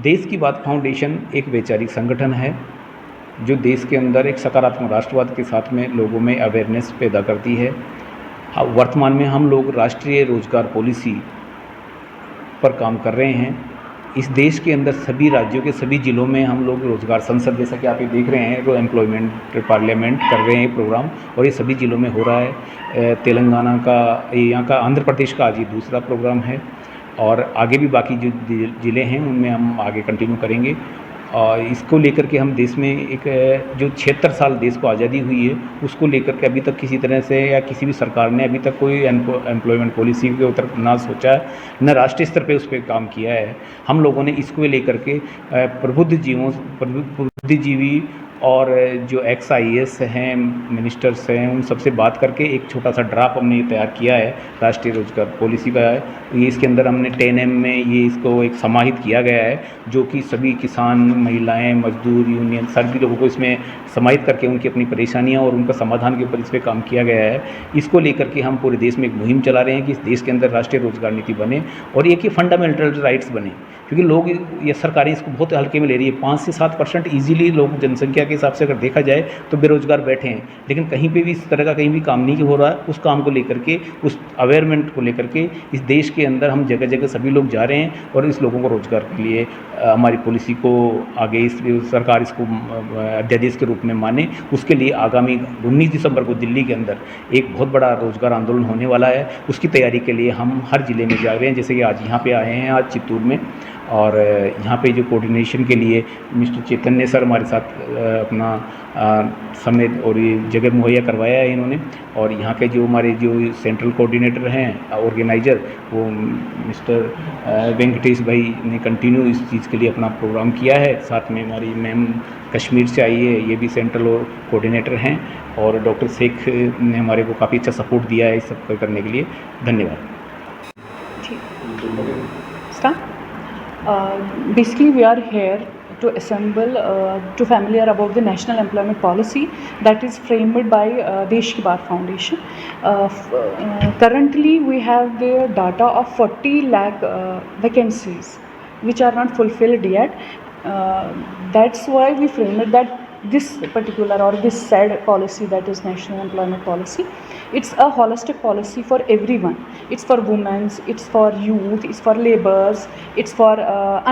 देश की बात फाउंडेशन एक वैचारिक संगठन है जो देश के अंदर एक सकारात्मक राष्ट्रवाद के साथ में लोगों में अवेयरनेस पैदा करती है। वर्तमान में हम लोग राष्ट्रीय रोजगार पॉलिसी पर काम कर रहे हैं। इस देश के अंदर सभी राज्यों के सभी ज़िलों में हम लोग रोज़गार संसद, जैसा कि आप ये देख रहे हैं, जो एम्प्लॉयमेंट पार्लियामेंट कर रहे हैं प्रोग्राम, और ये सभी ज़िलों में हो रहा है। तेलंगाना का, यहाँ का, आंध्र प्रदेश का आज ये दूसरा प्रोग्राम है, और आगे भी बाकी जो ज़िले हैं उनमें हम आगे कंटिन्यू करेंगे। और इसको लेकर के हम देश में एक जो 76 साल देश को आज़ादी हुई है उसको लेकर के अभी तक किसी तरह से या किसी भी सरकार ने अभी तक कोई एम्प्लॉयमेंट पॉलिसी के ऊपर ना सोचा है, न राष्ट्रीय स्तर पे उस पर काम किया है। हम लोगों ने इसको लेकर के बुद्धिजीवी और जो XIS हैं, मिनिस्टर्स हैं, उन सबसे बात करके एक छोटा सा ड्राफ्ट हमने ये तैयार किया है राष्ट्रीय रोजगार पॉलिसी का है। ये इसके अंदर हमने 10M में ये इसको एक समाहित किया गया है, जो कि सभी किसान, महिलाएं, मजदूर, यूनियन, सभी लोगों को इसमें समाहित करके उनकी अपनी परेशानियां और उनका समाधान के ऊपर इस पर काम किया गया है। इसको लेकर के हम पूरे देश में एक मुहिम चला रहे हैं कि इस देश के अंदर राष्ट्रीय रोजगार नीति बने और एक ये फंडामेंटल राइट्स बने, क्योंकि लोग ये सरकारें इसको बहुत हल्के में ले रही है। 5 से 7% ईजिली लोग जनसंख्या के हिसाब से अगर देखा जाए तो बेरोजगार बैठे हैं, लेकिन कहीं पे भी इस तरह का कहीं भी काम नहीं हो रहा है। उस काम को लेकर के, उस अवेयरमेंट को लेकर के इस देश के अंदर हम जगह जगह सभी लोग जा रहे हैं और इस लोगों को रोजगार के लिए हमारी पॉलिसी को आगे इस सरकार इसको अध्यादेश के रूप में माने। उसके लिए आगामी 19 दिसंबर को दिल्ली के अंदर एक बहुत बड़ा रोजगार आंदोलन होने वाला है। उसकी तैयारी के लिए हम हर ज़िले में जा रहे हैं, जैसे कि आज यहाँ पे आए हैं, आज चित्तूर में, और यहाँ पे जो कोऑर्डिनेशन के लिए मिस्टर चैतन्य सर हमारे साथ अपना समय और ये जगह मुहैया करवाया है इन्होंने। और यहाँ के जो हमारे जो सेंट्रल कोऑर्डिनेटर हैं, ऑर्गेनाइजर, वो मिस्टर वेंकटेश भाई ने कंटिन्यू इस चीज़ के लिए अपना प्रोग्राम किया है। साथ में हमारी मैम कश्मीर से आई है, ये भी सेंट्रल कोऑर्डिनेटर हैं, और डॉक्टर शेख ने हमारे को काफ़ी अच्छा सपोर्ट दिया है इस सब करने के लिए। धन्यवाद। Basically, we are here to assemble to familiar about the national employment policy that is framed by Desh Ki Baat Foundation. Currently, we have the data of 40 lakh vacancies which are not fulfilled yet. That's why we framed that this particular or this said policy, that is national employment policy, it's a holistic policy for everyone. It's for women, it's for youth, it's for laborers, it's for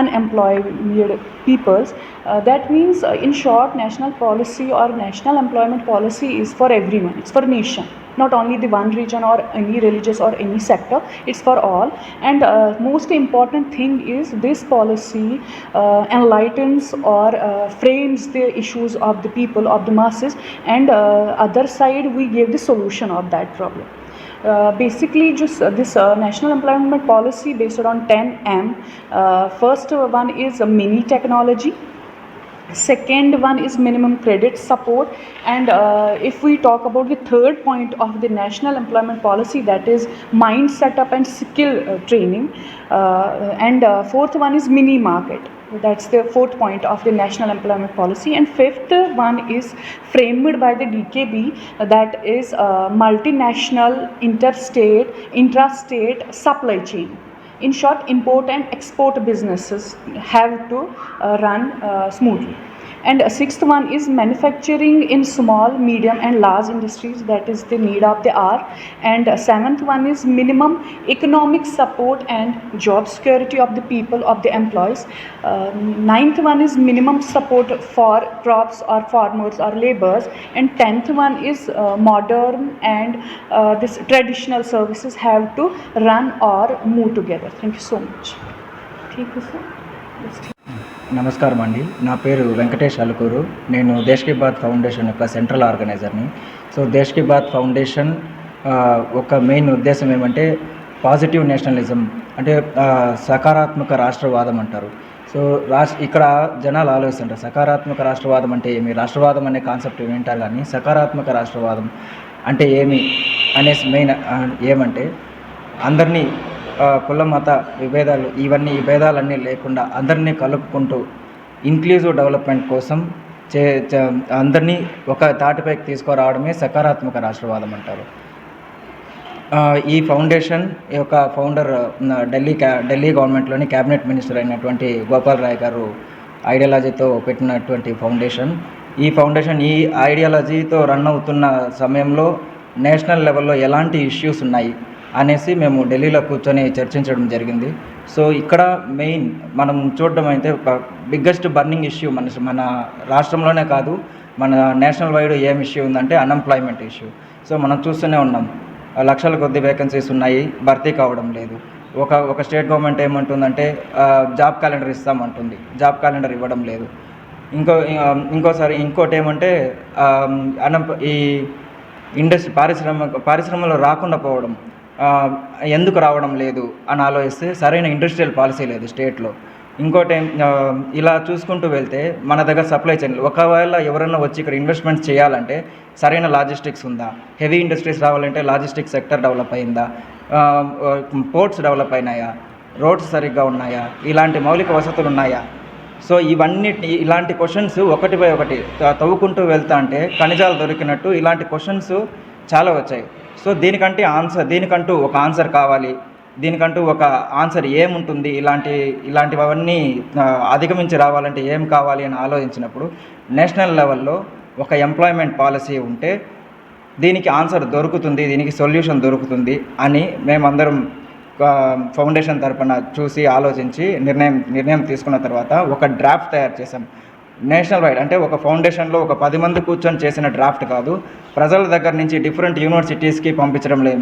unemployed peoples. That means in short, national policy or national employment policy is for everyone. It's for nation, not only the one region or any religious or any sector. It's for all. And most important thing is this policy enlightens or frames the issues of the people, of the masses, and other side we give the solution of that problem. Basically, just this national employment policy based on 10M. First one is mini technology. Second one is minimum credit support, and if we talk about the third point of the national employment policy, that is mind setup and skill training, and fourth one is mini market. That's the fourth point of the national employment policy. And fifth one is framed by the DKB, that is multinational, interstate, intrastate supply chain. In short, import and export businesses have to run smoothly. And sixth one is manufacturing in small, medium and large industries, that is the need of the hour. And seventh one is minimum economic support and job security of the people, of the employees. Ninth one is minimum support for crops or farmers or laborers. And 10th one is modern and this traditional services have to run or move together. Thank you so much. Thank you, sir. నమస్కారం అండి, నా పేరు వెంకటేష్ అలుకూరు. నేను దేశ్ కి bath foundation యొక్క central ఆర్గనైజర్ని. So దేశ్ కి bath foundation ఒక main ఉద్దేశం ఏమంటే పాజిటివ్ నేషనలిజం, అంటే సకారాత్మక రాష్ట్రవాదం అంటారు. సో ఇక్కడ జనాలు ఆలోచిస్తుంటారు సకారాత్మక రాష్ట్రవాదం అంటే ఏమి, రాష్ట్రవాదం అనే కాన్సెప్ట్ వింటారు, కానీ సకారాత్మక రాష్ట్రవాదం అంటే ఏమి అనేసి మెయిన్ ఏమంటే అందరినీ కుల మత విభేదాలు, ఈ భేదాలన్నీ లేకుండా అందరినీ కలుపుకుంటూ ఇంక్లూజివ్ డెవలప్మెంట్ కోసం అందరినీ ఒక తాటిపైకి తీసుకురావడమే సకారాత్మక రాష్ట్రవాదం అంటారు. ఈ ఫౌండేషన్ యొక్క ఫౌండర్ ఢిల్లీ గవర్నమెంట్లోని క్యాబినెట్ మినిస్టర్ అయినటువంటి గోపాల్ రాయ్ గారు ఐడియాలజీతో పెట్టినటువంటి ఫౌండేషన్. ఈ ఫౌండేషన్ ఈ ఐడియాలజీతో రన్ అవుతున్న సమయంలో నేషనల్ లెవెల్లో ఎలాంటి ఇష్యూస్ ఉన్నాయి అనేసి మేము ఢిల్లీలో కూర్చొని చర్చించడం జరిగింది. సో ఇక్కడ మెయిన్ మనం చూడడం అయితే ఒక బిగ్గెస్ట్ బర్నింగ్ ఇష్యూ మన రాష్ట్రంలోనే కాదు, మన నేషనల్ వైడ్ ఏం ఇష్యూ ఉందంటే అన్ఎంప్లాయ్మెంట్ ఇష్యూ. సో మనం చూస్తూనే ఉన్నాం, లక్షల కొద్ది వేకెన్సీస్ ఉన్నాయి, భర్తీ కావడం లేదు. ఒక స్టేట్ గవర్నమెంట్ ఏమంటుందంటే జాబ్ క్యాలెండర్ ఇస్తామంటుంది, జాబ్ క్యాలెండర్ ఇవ్వడం లేదు. ఇంకోటి ఏమంటే ఈ ఇండస్ట్రీ పారిశ్రమలో రాకుండా పోవడం, ఎందుకు రావడం లేదు అని ఆలోచిస్తే సరైన ఇండస్ట్రియల్ పాలసీ లేదు స్టేట్లో. ఇంకోటి ఇలా చూసుకుంటూ వెళ్తే మన దగ్గర సప్లై చైన్, ఒకవేళ ఎవరైనా వచ్చి ఇక్కడ ఇన్వెస్ట్మెంట్స్ చేయాలంటే సరైన లాజిస్టిక్స్ ఉందా, హెవీ ఇండస్ట్రీస్ రావాలంటే లాజిస్టిక్స్ సెక్టర్ డెవలప్ అయిందా, పోర్ట్స్ డెవలప్ అయినాయా, రోడ్స్ సరిగ్గా ఉన్నాయా, ఇలాంటి మౌలిక వసతులు ఉన్నాయా. సో ఇలాంటి క్వశ్చన్స్ ఒకటిపై ఒకటి తవ్వుకుంటూ వెళ్తా అంటే ఖనిజాలు దొరికినట్టు ఇలాంటి క్వశ్చన్స్ చాలా వచ్చాయి. సో దీనికంటూ ఒక ఆన్సర్ కావాలి, దీనికంటూ ఒక ఆన్సర్ ఏముంటుంది, ఇలాంటివన్నీ అధిగమించి రావాలంటే ఏం కావాలి అని ఆలోచించినప్పుడు నేషనల్ లెవెల్లో ఒక ఎంప్లాయ్మెంట్ పాలసీ ఉంటే దీనికి ఆన్సర్ దొరుకుతుంది, దీనికి సొల్యూషన్ దొరుకుతుంది అని మేమందరం ఫౌండేషన్ తరపున చూసి ఆలోచించి నిర్ణయం తీసుకున్న తర్వాత ఒక డ్రాఫ్ట్ తయారు చేశాం. నేషనల్ వైడ్ అంటే ఒక ఫౌండేషన్లో ఒక 10 మంది కూర్చొని చేసిన డ్రాఫ్ట్ కాదు, ప్రజల దగ్గర నుంచి డిఫరెంట్ యూనివర్సిటీస్కి పంపించడం లేదు,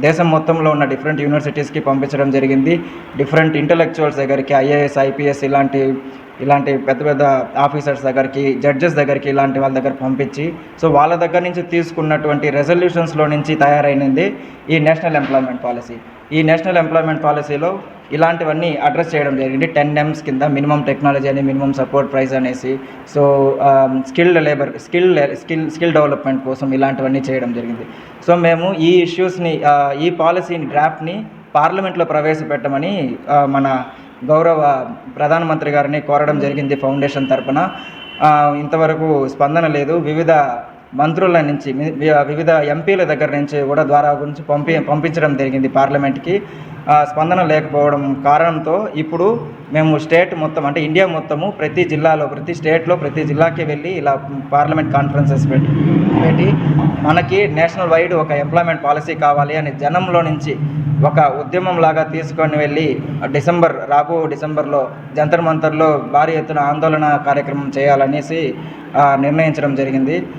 దేశం మొత్తంలో ఉన్న డిఫరెంట్ యూనివర్సిటీస్కి పంపించడం జరిగింది. డిఫరెంట్ ఇంటలెక్చువల్స్ దగ్గరికి, ఐఏఎస్, ఐపీఎస్ ఇలాంటి పెద్ద ఆఫీసర్స్ దగ్గరికి, జడ్జెస్ దగ్గరికి, ఇలాంటి వాళ్ళ దగ్గర పంపించి, సో వాళ్ళ దగ్గర నుంచి తీసుకున్నటువంటి రెజల్యూషన్స్లో నుంచి తయారైనది ఈ నేషనల్ ఎంప్లాయ్మెంట్ పాలసీ. ఈ నేషనల్ ఎంప్లాయ్మెంట్ పాలసీలో ఇలాంటివన్నీ అడ్రస్ చేయడం జరిగింది. 10 M's కింద మినిమం టెక్నాలజీ అని, మినిమం సపోర్ట్ ప్రైస్ అనేసి, సో స్కిల్ డెవలప్మెంట్ కోసం ఇలాంటివన్నీ చేయడం జరిగింది. సో మేము ఈ ఇష్యూస్ని, ఈ పాలసీని డ్రాఫ్ట్ని పార్లమెంట్లో ప్రవేశపెట్టమని మన గౌరవ ప్రధానమంత్రి గారిని కోరడం జరిగింది ఫౌండేషన్ తరపున. ఇంతవరకు స్పందన లేదు. వివిధ మంత్రుల నుంచి, వివిధ ఎంపీల దగ్గర నుంచి కూడా ద్వారా గురించి పంపించడం జరిగింది పార్లమెంట్కి. స్పందన లేకపోవడం కారణంతో ఇప్పుడు మేము స్టేట్ మొత్తం అంటే ఇండియా మొత్తము ప్రతి జిల్లాలో, ప్రతి స్టేట్లో, ప్రతి జిల్లాకి వెళ్ళి ఇలా పార్లమెంట్ కాన్ఫరెన్సెస్ పెట్టి మనకి నేషనల్ వైడ్ ఒక ఎంప్లాయ్మెంట్ పాలసీ కావాలి అని జనంలో నుంచి ఒక ఉద్యమం లాగా తీసుకొని వెళ్ళి రాబో డిసెంబర్లో జంతర్ మంతర్లో భారీ ఎత్తున ఆందోళన కార్యక్రమం చేయాలనేసి నిర్ణయించడం జరిగింది.